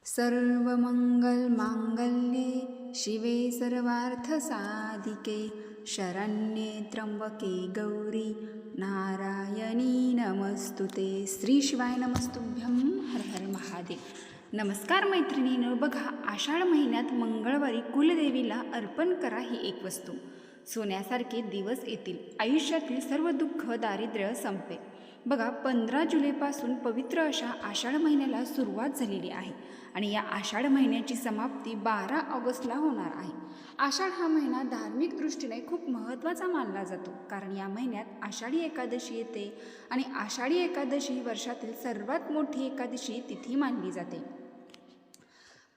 सर्वमंगलमांगल्ये शिवे सर्वार्थसाधिके शरण्ये त्र्यंबके गौरी नारायणी नमस्तुते. श्री शिवाय नमस्तुभ्यं. हर हर महादेव. नमस्कार मैत्रिणींनो, बघा आषाढ महिन्यात मंगळवारी कुलदेवीला अर्पण करा ही एक वस्तू. सोन्यासारखे दिवस येतील, आयुष्यातील सर्व दुःख दारिद्र्य संपेल. बघा 15 जुलैपासून पवित्र अशा आषाढ महिन्याला सुरुवात झालेली आहे आणि या आषाढ महिन्याची समाप्ती 12 ऑगस्टला होणार आहे. आषाढ हा महिना धार्मिक दृष्टीने खूप महत्त्वाचा मानला जातो, कारण या महिन्यात आषाढी एकादशी येते आणि आषाढी एकादशी ही वर्षातील सर्वात मोठी एकादशी तिथी मानली जाते.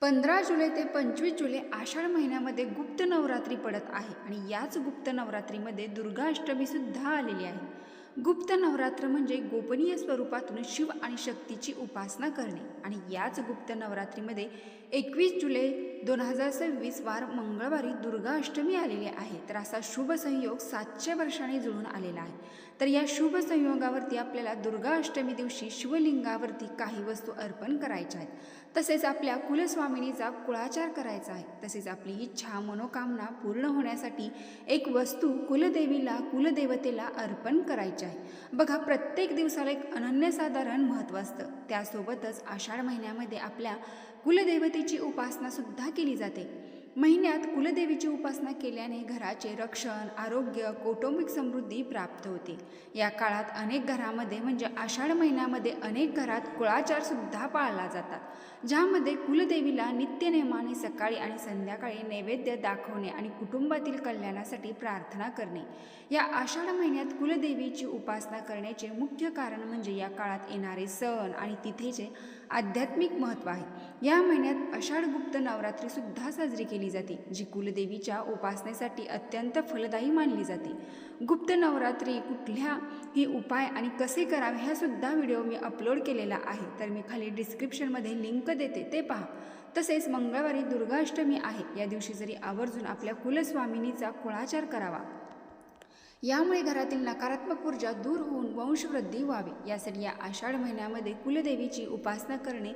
15 जुलै ते 25 जुलै आषाढ महिन्यामध्ये गुप्त नवरात्री पडत आहे आणि याच गुप्त नवरात्रीमध्ये दुर्गा अष्टमी सुद्धा आलेली आहे. गुप्त नवरात्र म्हणजे गोपनीय स्वरूपातून शिव आणि शक्तीची उपासना करणे आणि याच गुप्त नवरात्रीमध्ये 21 जुलै 2026 वार मंगळवारी दुर्गा अष्टमी आलेली आहे. तर असा शुभ संयोग 700 वर्षांनी जुळून आलेला आहे. तर या शुभ संयोगावरती आपल्याला दुर्गा अष्टमी दिवशी शिवलिंगावरती काही वस्तू अर्पण करायच्या आहेत. तसेच आपल्या कुलस्वामिनीचा कुळाचार करायचा आहे. तसेच आपली इच्छा मनोकामना पूर्ण होण्यासाठी एक वस्तू कुलदेवीला कुलदेवतेला अर्पण करायची आहे. बघा प्रत्येक दिवसाला एक अनन्यसाधारण महत्त्व असतं. त्यासोबतच आषाढ महिन्यामध्ये आपल्या कुलदेवतेची उपासना सुद्धा केली जाते. महिन्यात कुलदेवीची उपासना केल्याने घराचे रक्षण, आरोग्य, कौटुंबिक समृद्धी प्राप्त होते. या काळात अनेक घरामध्ये म्हणजे आषाढ महिन्यामध्ये अनेक घरात कुळाचार सुद्धा पाळला जातात, ज्यामध्ये कुलदेवीला नित्यनेमाने सकाळी आणि संध्याकाळी नैवेद्य दाखवणे आणि कुटुंबातील कल्याणासाठी प्रार्थना करणे. या आषाढ महिन्यात कुलदेवीची उपासना करण्याचे मुख्य कारण म्हणजे या काळात येणारे सण आणि तिथेचे आध्यात्मिक महत्त्व आहे. या महिन्यात आषाढ गुप्त नवरात्री सुद्धा साजरी केली जाते, जी कुलदेवीच्या उपासनेसाठी अत्यंत फलदायी मानली जाते. गुप्त नवरात्री कुठल्याही उपाय आणि कसे करावे ह्या सुद्धा व्हिडिओ मी अपलोड केलेला आहे, तर मी खाली डिस्क्रिप्शनमध्ये लिंक देते, ते पहा. तसेच मंगळवारी दुर्गा अष्टमी आहे. या दिवशी जरी आवर्जून आपल्या कुलस्वामिनीचा कुळाचार करावा. यामुळे घरातील नकारात्मक ऊर्जा दूर होऊन वंशवृद्धी व्हावी. यासाठी या आषाढ महिन्यामध्ये कुलदेवीची उपासना करणे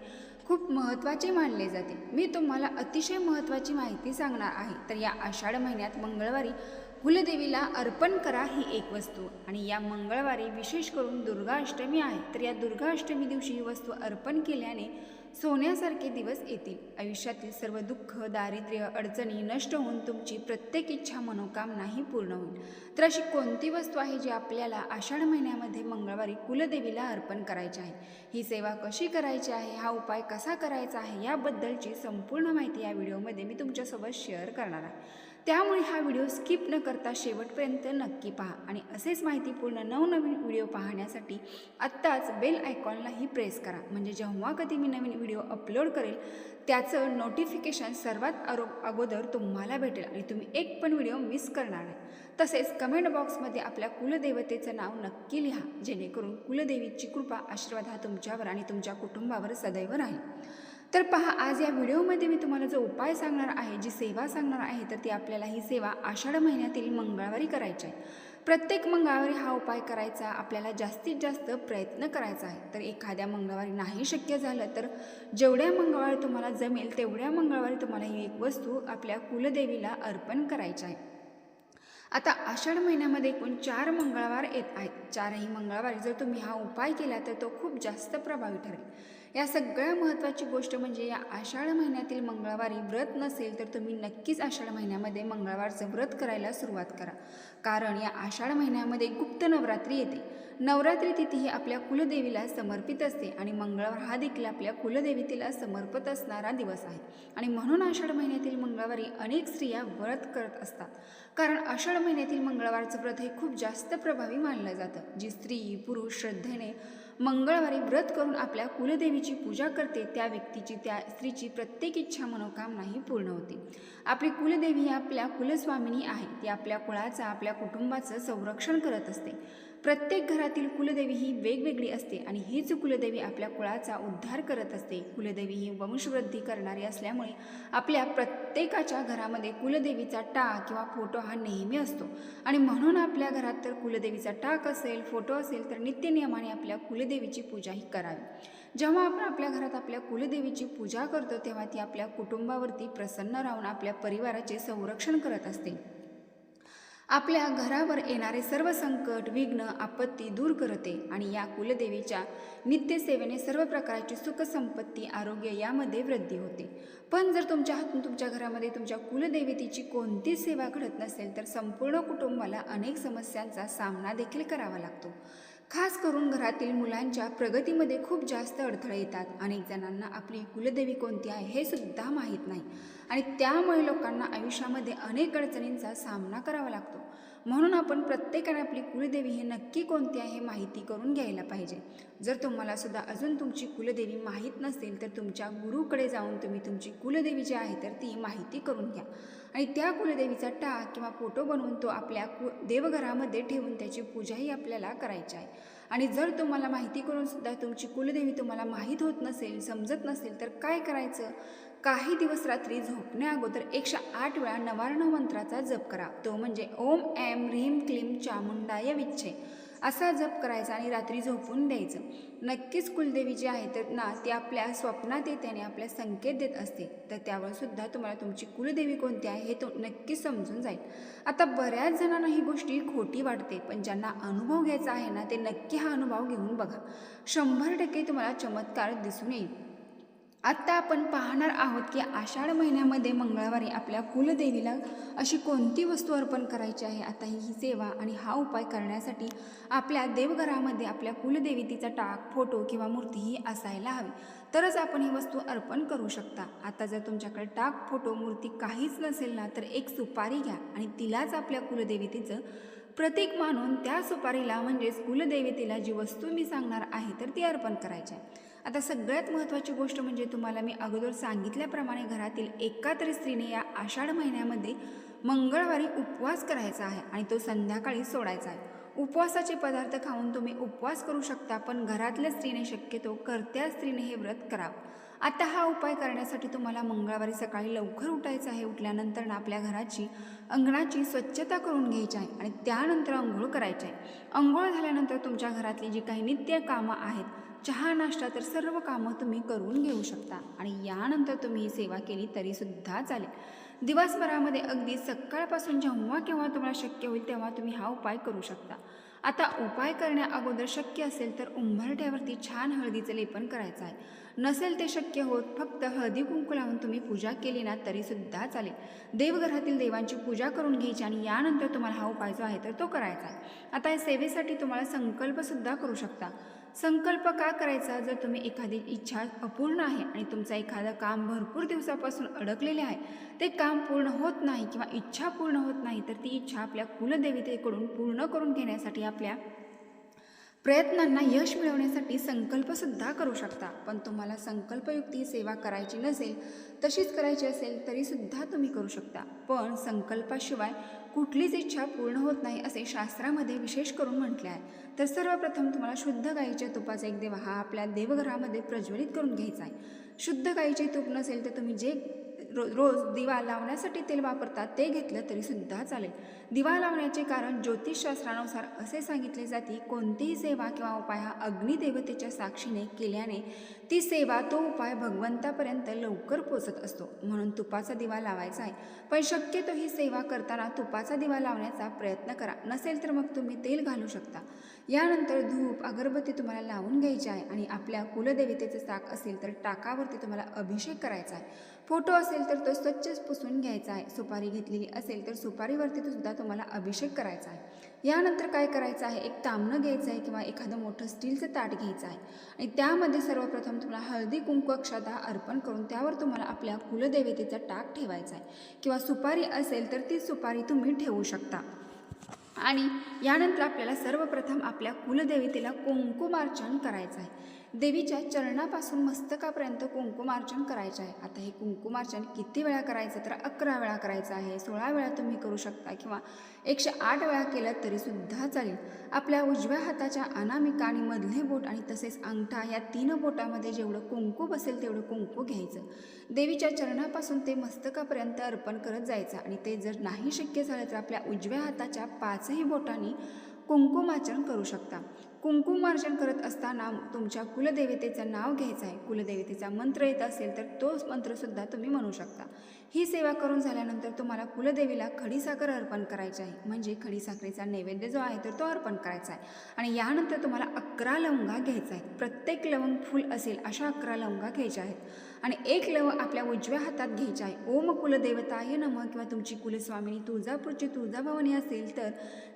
खूप महत्त्वाचे मानले जाते. मी तुम्हाला अतिशय महत्त्वाची माहिती सांगणार आहे. तर या आषाढ महिन्यात मंगळवारी कुलदेवीला अर्पण करा ही एक वस्तू आणि या मंगळवारी विशेष करून दुर्गा अष्टमी आहे. तर या दुर्गा अष्टमी दिवशी ही वस्तू अर्पण केल्याने सोन्यासारखे दिवस येतील. आयुष्यातील सर्व दुःख दारिद्र्य अडचणी नष्ट होऊन तुमची प्रत्येक इच्छा मनोकामनाही पूर्ण होईल. तर अशी कोणती वस्तू आहे जी आपल्याला आषाढ महिन्यामध्ये मंगळवारी कुलदेवीला अर्पण करायची आहे, ही सेवा कशी करायची आहे, हा उपाय कसा करायचा आहे, याबद्दलची संपूर्ण माहिती या व्हिडिओमध्ये मी तुमच्यासोबत शेअर करणार आहे. त्यामुळे हा व्हिडिओ स्किप न करता शेवटपर्यंत नक्की पहा आणि असेच माहितीपूर्ण नवनवीन व्हिडिओ पाहण्यासाठी आत्ताच बेल आयकॉनलाही प्रेस करा, म्हणजे जेव्हा कधी मी नवीन व्हिडिओ अपलोड करेल त्याचं नोटिफिकेशन सर्वात अगोदर तुम्हाला भेटेल आणि तुम्ही एक पण व्हिडिओ मिस करणार नाही. तसेच कमेंट बॉक्समध्ये आपल्या कुलदेवतेचं नाव नक्की लिहा, जेणेकरून कुलदेवीची कृपा आशीर्वाद हा तुमच्यावर आणि तुमच्या कुटुंबावर सदैव राहील. तर पहा, आज या व्हिडिओमध्ये मी तुम्हाला जो उपाय सांगणार आहे, जी सेवा सांगणार आहे, तर ती आपल्याला ही सेवा आषाढ महिन्यातील मंगळवारी करायची आहे. प्रत्येक मंगळवारी हा उपाय करायचा आपल्याला जास्तीत जास्त प्रयत्न करायचा आहे. तर एखाद्या मंगळवारी नाही शक्य झालं तर जेवढ्या मंगळवारी तुम्हाला जमेल तेवढ्या मंगळवारी तुम्हाला ही एक वस्तू आपल्या कुलदेवीला अर्पण करायची आहे. आता आषाढ महिन्यामध्ये एकूण 4 मंगळवार येत आहेत. 4ही मंगळवारी जर तुम्ही हा उपाय केला तर तो खूप जास्त प्रभावी ठरेल. या सगळ्या महत्त्वाची गोष्ट म्हणजे या आषाढ महिन्यातील मंगळवारी व्रत नसेल तर तुम्ही नक्कीच आषाढ महिन्यामध्ये मंगळवारचं व्रत करायला सुरुवात करा, कारण या आषाढ महिन्यामध्ये गुप्त नवरात्री येते. नवरात्री तिथी ही आपल्या कुलदेवीला समर्पित असते आणि मंगळवार हा देखील आपल्या कुलदेवतेला समर्पित असणारा दिवस आहे आणि म्हणून आषाढ महिन्यातील मंगळवारी अनेक स्त्रिया व्रत करत असतात, कारण आषाढ महिन्यातील मंगळवारचं व्रत हे खूप जास्त प्रभावी मानलं जातं. जी स्त्री पुरुष श्रद्धेने मंगळवारी व्रत करून आपल्या कुलदेवीची पूजा करते त्या व्यक्तीची त्या स्त्रीची प्रत्येक इच्छा मनोकामनाही पूर्ण होते. आपली कुलदेवी ही आपल्या कुलस्वामिनी आहे. ती आपल्या कुळाचा आपल्या कुटुंबाचं संरक्षण करत असते. प्रत्येक घरातील कुलदेवी ही वेगवेगळी असते आणि हीच कुलदेवी आपल्या कुळाचा उद्धार करत असते. कुलदेवी ही वंशवृद्धी करणारी असल्यामुळे आपल्या प्रत्येकाच्या घरामध्ये कुलदेवीचा टाक किंवा फोटो हा नेहमी असतो आणि म्हणून आपल्या घरात तर कुलदेवीचा टाक असेल, फोटो असेल तर नित्यनियमाने आपल्या कुलदेवीची पूजाही करावी. जेव्हा आपण आपल्या घरात आपल्या कुलदेवीची पूजा करतो तेव्हा ती आपल्या कुटुंबावरती प्रसन्न राहून आपल्या परिवाराचे संरक्षण करत असते. आपल्या घरावर येणारे सर्व संकट, विघ्न, आपत्ती दूर करते आणि या कुलदेवीच्या नित्यसेवेने सर्व प्रकारची सुख, संपत्ती, आरोग्य यामध्ये वृद्धी होते. पण जर तुमच्या हातून तुमच्या घरामध्ये तुमच्या कुलदेवतेची कोणतीच सेवा घडत नसेल तर संपूर्ण कुटुंबाला अनेक समस्यांचा सामना देखील करावा लागतो. खास करून घरातील मुलांच्या प्रगतीमध्ये खूप जास्त अडथळे येतात. अनेक जणांना आपली कुलदेवी कोणती आहे हे सुद्धा माहीत नाही आणि त्यामुळे लोकांना आयुष्यामध्ये अनेक अडचणींचा सामना करावा लागतो. म्हणून आपण प्रत्येकाने आपली कुलदेवी हे नक्की कोणती आहे हे माहिती करून घ्यायला पाहिजे. जर तुम्हाला सुद्धा अजून तुमची कुलदेवी माहीत नसेल तर तुमच्या गुरुकडे जाऊन तुम्ही तुमची कुलदेवी जी आहे तर ती माहिती करून घ्या आणि त्या कुलदेवीचा टाक किंवा फोटो बनवून तो आपल्या देवघरामध्ये ठेवून त्याची पूजाही आपल्याला करायची आहे. आणि जर तुम्हाला माहिती करून सुद्धा तुमची कुलदेवी तुम्हाला माहीत होत नसेल, समजत नसेल तर काय करायचं, काही दिवस रात्री झोपण्या अगोदर 108 वेळा नवार्ण मंत्राचा जप करा. तो म्हणजे ओम ऐं ह्रीं क्लीं चामुंडाय विच्चे असा जप करायचा आणि रात्री झोपून द्यायचं. नक्कीच कुलदेवी जी आहे तर ना ती आपल्या स्वप्नात येते आणि आपल्या संकेत देत असते. तर त्यावर सुद्धा तुम्हाला तुमची कुलदेवी कोणती आहे हे तो नक्कीच समजून जाईल. आता बऱ्याच जणांना ही गोष्टी खोटी वाटते, पण ज्यांना अनुभव घ्यायचा आहे ना ते नक्की हा अनुभव घेऊन बघा. 100% तुम्हाला चमत्कार दिसून येईल. आत्ता आपण पाहणार आहोत की आषाढ महिन्यामध्ये मंगळवारी आपल्या कुलदेवीला अशी कोणती वस्तू अर्पण करायची आहे. आता ही सेवा आणि हा उपाय करण्यासाठी आपल्या देवघरामध्ये आपल्या कुलदेवीचा टाक, फोटो किंवा मूर्ती ही असायला हवी, तरच आपण ही वस्तू अर्पण करू शकता. आता जर तुमच्याकडे टाक, फोटो, मूर्ती काहीच नसेल ना तर एक सुपारी घ्या आणि तिलाच आपल्या कुलदेवतेचं प्रतीक मानून त्या सुपारीला म्हणजेच कुलदेवतेला जी वस्तू मी सांगणार आहे तर ती अर्पण करायची आहे. आता सगळ्यात महत्त्वाची गोष्ट म्हणजे तुम्हाला मी अगोदर सांगितल्याप्रमाणे घरातील एका तरी स्त्रीने या आषाढ महिन्यामध्ये मंगळवारी उपवास करायचा आहे आणि तो संध्याकाळी सोडायचा आहे. उपवासाचे पदार्थ खाऊन तुम्ही उपवास करू शकता, पण घरातल्या स्त्रीने शक्यतो कर्त्या स्त्रीने हे व्रत करावं. आता हा उपाय करण्यासाठी तुम्हाला मंगळवारी सकाळी लवकर उठायचं आहे. उठल्यानंतर ना आपल्या घराची अंगणाची स्वच्छता करून घ्यायची आहे आणि त्यानंतर अंघोळ करायची आहे. अंघोळ झाल्यानंतर तुमच्या घरातली जी काही नित्य कामं आहेत, चहा, नाश्ता तर सर्व कामं तुम्ही करून घेऊ शकता आणि यानंतर तुम्ही ही सेवा केली तरीसुद्धा चालेल. दिवसभरामध्ये अगदी सकाळपासून जेव्हा केव्हा तुम्हाला शक्य होईल तेव्हा तुम्ही हा उपाय करू शकता. आता उपाय करण्या अगोदर शक्य असेल तर उंबरठ्यावरती छान हळदीचं लेपन करायचं आहे. नसेल ते शक्य होत फक्त हळदी कुंकू लावून तुम्ही पूजा केली ना तरीसुद्धा चालेल. देवघरातील देवांची पूजा करून घ्यायची आणि यानंतर तुम्हाला हा उपाय जो आहे तर तो करायचा आहे. आता या सेवेसाठी तुम्हाला संकल्पसुद्धा करू शकता. संकल्प का करायचा, जर तुम्ही एखादी इच्छा अपूर्ण आहे आणि तुमचं एखादं काम भरपूर दिवसापासून अडकलेले आहे, ते काम पूर्ण होत नाही किंवा इच्छा पूर्ण होत नाही तर ती इच्छा आपल्या कुलदेवतेकडून पूर्ण करून घेण्यासाठी आपल्या प्रयत्नांना यश मिळवण्यासाठी संकल्पसुद्धा करू शकता. पण तुम्हाला संकल्पयुक्त ही सेवा करायची नसेल, तशीच करायची असेल तरीसुद्धा तुम्ही करू शकता. पण संकल्पाशिवाय कुठलीच इच्छा पूर्ण होत नाही असे शास्त्रामध्ये विशेष करून म्हटले आहे. तर सर्वप्रथम तुम्हाला शुद्ध गाईच्या तुपाचा एक दिवा हा आपल्या देवघरामध्ये प्रज्वलित करून घ्यायचा आहे. शुद्ध गाईचे तूप नसेल तर तुम्ही जे रोज दिवा लावण्यासाठी तेल वापरतात ते घेतलं तरीसुद्धा चालेल. दिवा लावण्याचे कारण ज्योतिषशास्त्रानुसार असे सांगितले जाते, कोणतीही सेवा किंवा उपाय हा अग्निदेवतेच्या साक्षीने केल्याने ती सेवा, तो उपाय भगवंतापर्यंत लवकर पोचत असतो. म्हणून तुपाचा दिवा लावायचा आहे. पण शक्यतो ही सेवा करताना तुपाचा दिवा लावण्याचा प्रयत्न करा. नसेल तर मग तुम्ही तेल घालू शकता. यानंतर धूप, अगरबत्ती तुम्हाला लावून घ्यायची आहे आणि आपल्या कुलदेवतेचं टाक असेल तर टाकावरती तुम्हाला अभिषेक करायचा आहे. फोटो असेल तर तो स्वच्छ पुसून घ्यायचा आहे. सुपारी घेतलेली असेल तर सुपारीवरती सुद्धा तुम्हाला अभिषेक करायचा आहे. यानंतर काय करायचं आहे, एक तांबणं घ्यायचं आहे किंवा एखादं मोठं स्टीलचं ताट घ्यायचं आहे आणि त्यामध्ये सर्वप्रथम तुम्हाला हळदी कुंकू अक्षता अर्पण करून त्यावर तुम्हाला आपल्या कुलदेवतेचा टाक ठेवायचा आहे किंवा सुपारी असेल तर ती सुपारी तुम्ही ठेवू शकता. आणि यानंतर आपल्याला सर्वप्रथम आपल्या कुलदेवतेला कुंकुमार्चन करायचं आहे. देवीच्या चरणापासून मस्तकापर्यंत कुंकुमार्चन करायचे आहे. आता हे कुंकुमार्चन किती वेळा करायचं तर 11 वेळा करायचं आहे. 16 वेळा तुम्ही करू शकता किंवा 108 वेळा केलं तरीसुद्धा चालेल. आपल्या उजव्या हाताच्या अनामिका आणि मधले बोट आणि तसेच अंगठा या 3 बोटामध्ये जेवढं कुंकू बसेल तेवढं कुंकू घ्यायचं. देवीच्या चरणापासून ते मस्तकापर्यंत अर्पण करत जायचं आणि ते जर नाही शक्य झालं तर आपल्या उजव्या हाताच्या 5ही बोटांनी कुंकुमार्चन करू शकता. कुंकुमार्चन करत असताना तुमच्या कुलदेवतेचं नाव घ्यायचं आहे. कुलदेवतेचा मंत्र येत असेल तर तोच मंत्रसुद्धा तुम्ही म्हणू शकता. ही सेवा करून झाल्यानंतर तुम्हाला कुलदेवीला खडीसाखर अर्पण करायची आहे. म्हणजे खडीसाखरेचा नैवेद्य जो आहे तर तो अर्पण करायचा आहे. आणि यानंतर तुम्हाला 11 लवंगा घ्यायचा आहे. प्रत्येक लवंग फुल असेल अशा 11 लवंगा घ्यायच्या आहेत. आणि एक लवंग आपल्या उजव्या हातात घ्यायची आहे. ओम कुलदेवताय नमः किंवा तुमची कुलस्वामिनी तुळजापूरची तुळजाभवानी असेल तर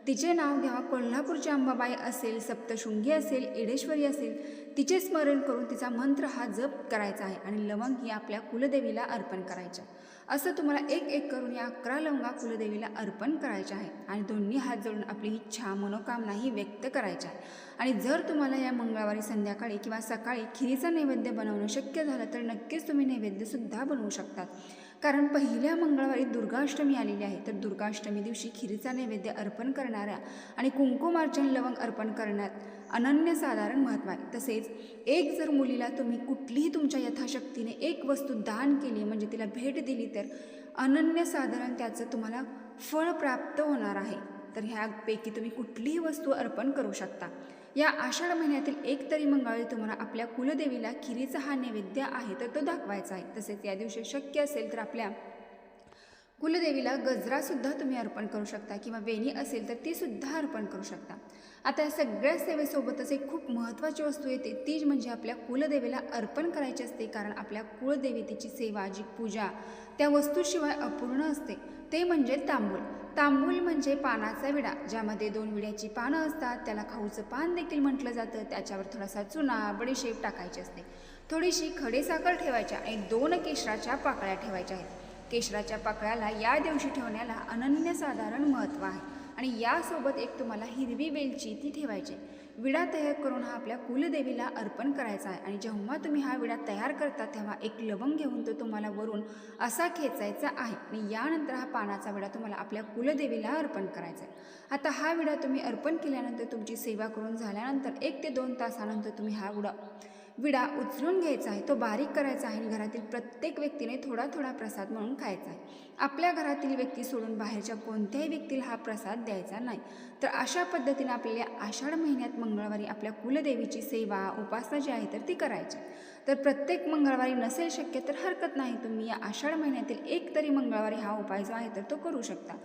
तिचे नाव घ्यावा. कोल्हापूरची अंबाबाई असेल, सप्तशृंगी असेल, येडेश्वरी असेल, तिचे स्मरण करून तिचा मंत्र हा जप करायचा आहे. आणि लवंग ही आपल्या कुलदेवीला अर्पण करायच्या. असं तुम्हाला एक एक करून या 11 लवंगा कुलदेवीला अर्पण करायच्या आहे. आणि दोन्ही हात जोडून आपली इच्छा मनोकामनाही व्यक्त करायच्या आहे. आणि जर तुम्हाला या मंगळवारी संध्याकाळी किंवा सकाळी खिरीचा नैवेद्य बनवणं शक्य झालं तर नक्कीच तुम्ही नैवेद्यसुद्धा बनवू शकतात. कारण पहिल्या मंगळवारी दुर्गाष्टमी आलेली आहे. तर दुर्गाष्टमी दिवशी खिरीचा नैवेद्य अर्पण करणाऱ्या आणि कुंकुमार्चन लवंग अर्पण करण्यात अनन्यसाधारण महत्त्व आहे. तसेच एक जर मुलीला तुम्ही कुठलीही तुमच्या यथाशक्तीने एक वस्तू दान केली म्हणजे तिला भेट दिली तर अनन्यसाधारण त्याचं तुम्हाला फळ प्राप्त होणार आहे. तर ह्यापैकी तुम्ही कुठलीही वस्तू अर्पण करू शकता. या आषाढ महिन्यातील एक तरी मंगळवारी तुम्हाला आपल्या कुलदेवीला खिरीचा हा नैवेद्य आहे तर तो दाखवायचा आहे. तसेच या दिवशी शक्य असेल तर आपल्या कुलदेवीला गजरासुद्धा तुम्ही अर्पण करू शकता किंवा वेणी असेल तर तीसुद्धा अर्पण करू शकता. आता या सगळ्या सेवेसोबतच एक खूप महत्त्वाची वस्तू येते ती म्हणजे आपल्या कुलदेवीला अर्पण करायची असते. कारण आपल्या कुलदेवतेची सेवा जी पूजा त्या वस्तूशिवाय अपूर्ण असते. ते म्हणजे तांबूल. तांबूल म्हणजे पानाचा विडा ज्यामध्ये 2 विड्याची पानं असतात. त्याला खाऊचं पान देखील म्हटलं जातं. त्याच्यावर थोडासा चुना बडीशेप टाकायची असते. थोडीशी खडीसाखर ठेवायच्या आणि 2 केशराच्या पाकळ्या ठेवायच्या आहेत. केशराच्या पाकळ्याला या दिवशी ठेवण्याला अनन्यसाधारण महत्त्व आहे. आणि यासोबत एक तुम्हाला हिरवी वेलची ती ठेवायची. विडा तयार करून हा आपल्या कुलदेवीला अर्पण करायचा आहे. आणि जेव्हा तुम्ही हा विडा तयार करता तेव्हा एक लवंग घेऊन तो तुम्हाला वरून असा खेचायचा आहे. आणि यानंतर हा पानाचा विडा तुम्हाला आपल्या कुलदेवीला अर्पण करायचा आहे. आता हा विडा तुम्ही अर्पण केल्यानंतर तुमची सेवा करून झाल्यानंतर 1 ते 2 तासानंतर तुम्ही हा विडा उचलून घ्यायचा आहे. तो बारीक करायचा आहे आणि घरातील प्रत्येक व्यक्तीने थोडा थोडा प्रसाद म्हणून खायचा आहे. आपल्या घरातील व्यक्ती सोडून बाहेरच्या कोणत्याही व्यक्तीला हा प्रसाद द्यायचा नाही. तर अशा पद्धतीने आपल्याला आषाढ महिन्यात मंगळवारी आपल्या कुलदेवीची सेवा उपासना जी आहे तर ती करायची. तर प्रत्येक मंगळवारी नसेल शक्य तर हरकत नाही. तुम्ही या आषाढ महिन्यातील एक तरी मंगळवारी हा उपाय जो आहे तर तो करू शकता.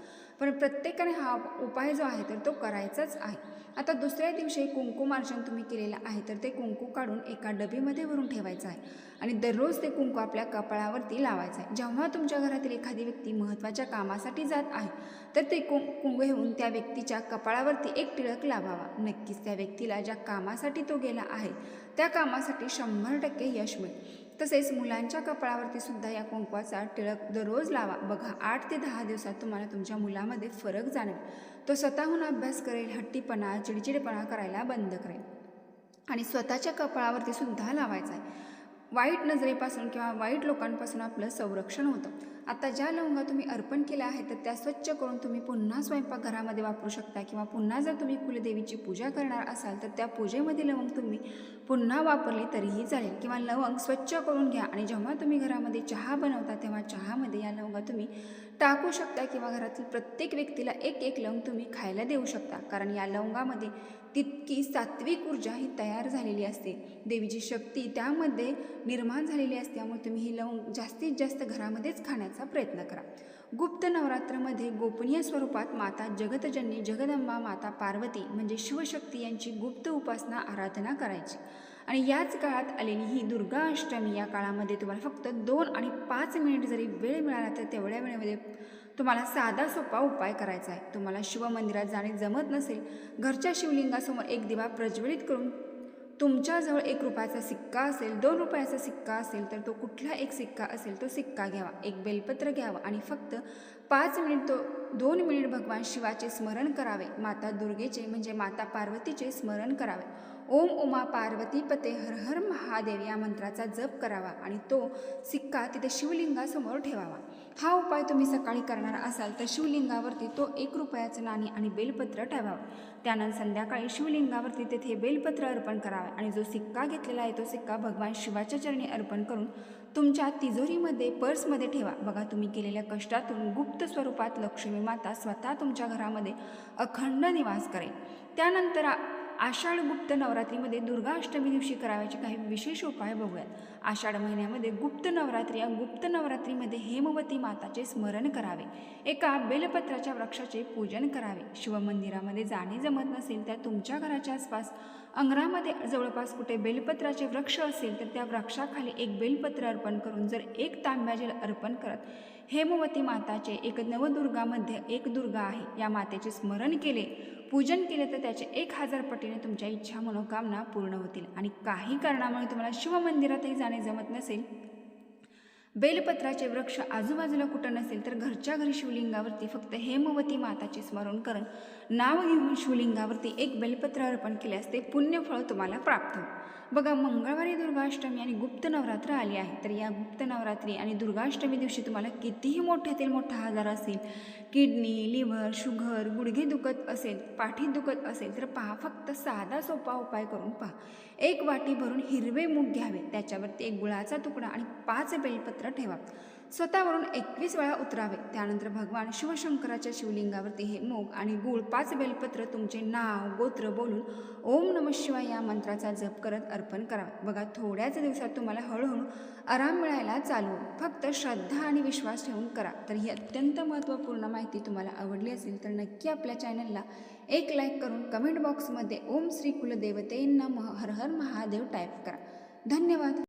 पण प्रत्येकाने हा उपाय जो आहे तर तो करायचाच आहे. आता दुसऱ्या दिवशी कुंकुमार्चन तुम्ही केलेलं आहे तर ते कुंकू काढून एका डबीमध्ये भरून ठेवायचं आहे. आणि दररोज ते कुंकू आपल्या कपाळावरती लावायचं आहे. जेव्हा तुमच्या घरातील एखादी व्यक्ती महत्त्वाच्या कामासाठी जात आहे तर ते कुंकू घेऊन त्या व्यक्तीच्या कपाळावरती एक टिळक लावावा. नक्कीच त्या व्यक्तीला ज्या कामासाठी तो गेला आहे त्या कामासाठी 100% यश मिळेल. तसेच मुलांच्या कपाळावरती सुद्धा या कुंकवाचा टिळक दररोज लावा. बघा 8 ते 10 दिवसात तुम्हाला तुमच्या मुलामध्ये फरक जाणवेल. तो स्वतःहून अभ्यास करेल, हट्टीपणा चिडचिडपणा करायला बंद करेल. आणि स्वतःच्या कपाळावरती सुद्धा लावायचा आहे. वाईट नजरेपासून किंवा वाईट लोकांपासून आपलं संरक्षण होतं. आता ज्या लवंगा तुम्ही अर्पण केल्या आहेत तर त्या स्वच्छ करून तुम्ही पुन्हा स्वयंपाकघरामध्ये वापरू शकता. किंवा पुन्हा जर तुम्ही कुलदेवीची पूजा करणार असाल तर त्या पूजेमध्ये लवंग तुम्ही पुन्हा वापरली तरीही चालेल. किंवा लवंग स्वच्छ करून घ्या आणि जेव्हा तुम्ही घरामध्ये चहा बनवता तेव्हा चहामध्ये या लवंगा तुम्ही टाकू शकता. किंवा घरातील प्रत्येक व्यक्तीला एक एक लवंग तुम्ही खायला देऊ शकता. कारण या लवंगामध्ये तितकी सात्विक ऊर्जा ही तयार झालेली असते. देवीची शक्ती त्यामध्ये निर्माण झालेली असते. त्यामुळे तुम्ही ही लवंग जास्तीत जास्त घरामध्येच खाण्याचा प्रयत्न करा. गुप्त नवरात्रामध्ये गोपनीय स्वरूपात माता जगतजननी जगदंबा माता पार्वती म्हणजे शिवशक्ती यांची गुप्त उपासना आराधना करायची. आणि याच काळात आलेली ही दुर्गा अष्टमी या काळामध्ये तुम्हाला फक्त 2 आणि 5 मिनिट जरी वेळ मिळाला तर तेवढ्या वेळेमध्ये तुम्हाला साधा सोपा उपाय करायचा आहे. तुम्हाला शिवमंदिरात जाणे जमत नसेल, घरच्या शिवलिंगासमोर एक दिवा प्रज्वलित करून तुमच्याजवळ 1 रुपयाचा सिक्का असेल, 2 रुपयाचा सिक्का असेल तर तो कुठला एक सिक्का असेल तो सिक्का घ्यावा. एक बेलपत्र घ्यावं आणि फक्त 5 मिनिट 2 मिनिट भगवान शिवाचे स्मरण करावे. माता दुर्गेचे म्हणजे माता पार्वतीचे स्मरण करावे. ओम उमा पार्वती पते हर हर महादेव या मंत्राचा जप करावा आणि तो सिक्का तिथे शिवलिंगासमोर ठेवावा. हा उपाय तुम्ही सकाळी करणार असाल तर शिवलिंगावरती तो 1 रुपयाचं नाणी आणि बेलपत्र ठेवावं. त्यानंतर संध्याकाळी शिवलिंगावरती तेथे बेलपत्र अर्पण करावे आणि जो सिक्का घेतलेला आहे तो सिक्का भगवान शिवाच्या चरणी अर्पण करून तुमच्या तिजोरीमध्ये पर्समध्ये ठेवा. बघा तुम्ही केलेल्या कष्टातून गुप्त स्वरूपात लक्ष्मी माता स्वतः तुमच्या घरामध्ये अखंड निवास करेल. त्यानंतर आषाढ गुप्त नवरात्रीमध्ये दुर्गा अष्टमी दिवशी करावयाचे काही विशेष उपाय बघूयात। आषाढ महिन्यामध्ये गुप्त नवरात्री या गुप्त नवरात्रीमध्ये हेमवती माताचे स्मरण करावे, एका बेलपत्राच्या वृक्षाचे पूजन करावे। शिवमंदिरामध्ये जाणे जमत नसेल तर तुमच्या घराच्या आसपास अंगणामध्ये जवळपास कुठे बेलपत्राचे वृक्ष असेल तर त्या वृक्षाखाली एक बेलपत्र अर्पण करून जर एक तांब्या जल अर्पण करत हेमवती माताचे एक नवदुर्गामध्ये एक दुर्गा आहे या मातेचे स्मरण केले, पूजन केले तर त्याचे 1000 पटीने तुमच्या इच्छा मनोकामना पूर्ण होतील। आणि काही कारणामुळे तुम्हाला शिवमंदिरातही जाणे जमत नसेल, बेलपत्राचे वृक्ष आजूबाजूला कुठं नसेल तर घरच्या घरी शिवलिंगावरती फक्त हेमवती माताचे स्मरण करून नाव घेऊन शिवलिंगावरती एक बेलपत्र अर्पण केल्यास ते पुण्यफळ तुम्हाला प्राप्त होईल। बघा, मंगळवारी दुर्गाष्टमी आणि गुप्त नवरात्र आली आहे, तर या गुप्त नवरात्री आणि दुर्गाष्टमी दिवशी तुम्हाला कितीही मोठ्यातील मोठा आजार असेल, किडनी, लिव्हर, शुगर, गुडघे दुखत असेल, पाठीत दुखत असेल तर पहा, फक्त साधा सोपा उपाय करून पहा। 1 वाटी भरून हिरवे मूग घ्यावे, त्याच्यावरती एक गुळाचा तुकडा आणि 5 बेलपत्र ठेवा, स्वतःवरून 21 वेळा उतरावे। त्यानंतर भगवान शिवशंकराच्या शिवलिंगावरती हे मूग आणि गुळ 5 बेलपत्र तुमचे नाव गोत्र बोलून ओम नमः शिवाय या मंत्राचा जप करत अर्पण करावे। बघा, थोड्याच दिवसात तुम्हाला हळूहळू आराम मिळायला चालू होईल, फक्त श्रद्धा आणि विश्वास ठेवून करा। तर ही अत्यंत महत्त्वपूर्ण माहिती तुम्हाला आवडली असेल तर नक्की आपल्या चॅनलला एक लाईक करून कमेंट बॉक्समध्ये ओम श्री कुलदेवते नमः हर हर महादेव टाईप करा। धन्यवाद।